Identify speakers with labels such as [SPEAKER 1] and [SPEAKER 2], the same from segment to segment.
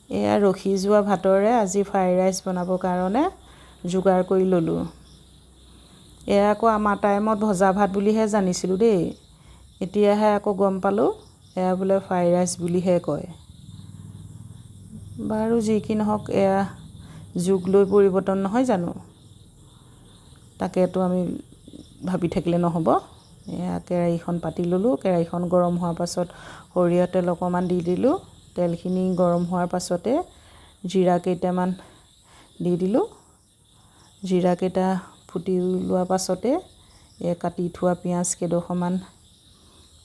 [SPEAKER 1] এয়া ৰখি যোৱা ভাতৰে আজি ফ্ৰাইড ৰাইচ বনাবৰ কাৰণে যোগাৰ কৰি ল'লোঁ। এয়া আকৌ আমাৰ টাইমত ভজা ভাত বুলিহে জানিছিলোঁ দেই, এতিয়াহে আকৌ গম পালোঁ এয়া বোলে ফ্ৰাইড ৰাইচ বুলিহে কয়। বাৰু যি কি নহওক, এয়া যুগ লৈ পৰিৱৰ্তন নহয় জানো, তাকেতো আমি ভাবি থাকিলে নহ'ব। এয়া কেৰাহীখন পাতি ল'লোঁ, কেৰাহীখন গৰম হোৱাৰ পাছত সৰিয়হ তেল অকণমান দি দিলোঁ। তেলখিনি গৰম হোৱাৰ পাছতে জিৰা কেইটামান দি দিলোঁ। জিৰাকেইটা ফুটি লোৱাৰ পাছতে কাটি থোৱা পিঁয়াজ কেইডোখৰমান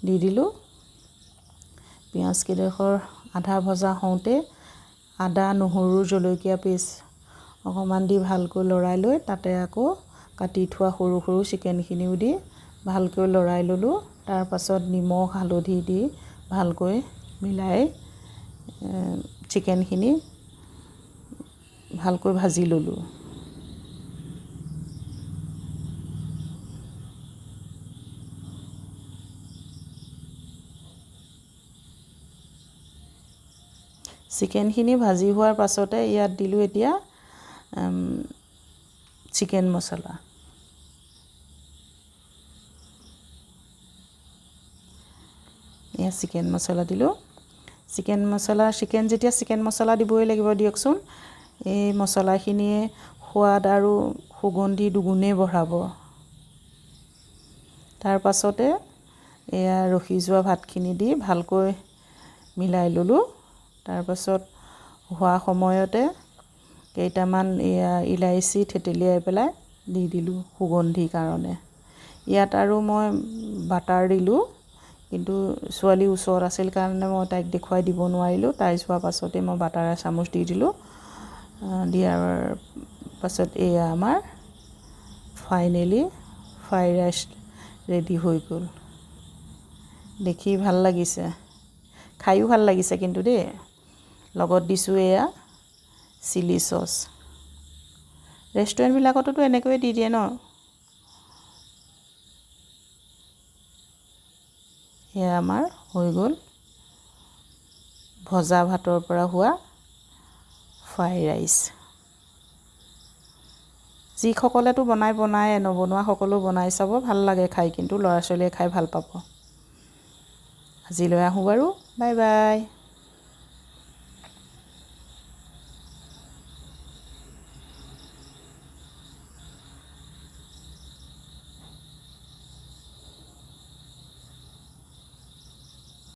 [SPEAKER 1] দি দিলোঁ। পিঁয়াজ কেইডোখৰ আধা ভজা হওঁতে আদা, নহৰু, জলকীয়া পেষ্ট অকণমান দি ভালকৈ লৰাই লৈ তাতে আকৌ কাটি থোৱা সৰু সৰু চিকেনখিনিও দি ভালকৈ লৰাই ল'লোঁ। তাৰ পাছত নিমখ, হালধি দি ভালকৈ মিলাই চিকেনখিনি ভালকৈ ভাজি ল'লোঁ। চিকেনখিনি ভাজি হোৱাৰ পাছতে ইয়াত দিলোঁ এতিয়া চিকেন মছলা। এয়া চিকেন মছলা দিলোঁ। চিকেন যেতিয়া চিকেন মছলা দিবই লাগিব দিয়কচোন। এই মছলাখিনিয়ে সোৱাদ আৰু সুগন্ধি দুগুণেই বঢ়াব। তাৰ পাছতে এয়া ৰখি যোৱা ভাতখিনি দি ভালকৈ মিলাই ল'লোঁ। তাৰপাছত হোৱা সময়তে কেইটামান এয়া ইলাইচি থেতেলিয়াই পেলাই দি দিলোঁ সুগন্ধিৰ কাৰণে। ইয়াত আৰু মই বাটাৰ দিলোঁ, কিন্তু ছোৱালী ওচৰত আছিল কাৰণে মই তাইক দেখুৱাই দিব নোৱাৰিলোঁ। তাই যোৱাৰ পাছতে মই বাটাৰ এচামুচ দি দিলোঁ। দিয়াৰ পাছত এয়া আমাৰ ফাইনেলি ফ্ৰাইড ৰাইচ ৰেডি হৈ গ'ল। দেখি ভাল লাগিছে, খায়ো ভাল লাগিছে কিন্তু দেই। লগত দিছোঁ এয়া চিলি চচ। ৰেষ্টুৰেণ্টবিলাকততো এনেকৈয়ে দি দিয়ে ন। এয়া আমাৰ হৈ গ'ল ভজা ভাতৰ পৰা হোৱা ফ্ৰাইড ৰাইচ। যিসকলেতো বনাই নবনোৱা সকলেও বনাই চাব, ভাল লাগে খাই, কিন্তু ল'ৰা ছোৱালীয়ে খাই ভাল পাব। আজিলৈ আহোঁ বাৰু, বাই বাই।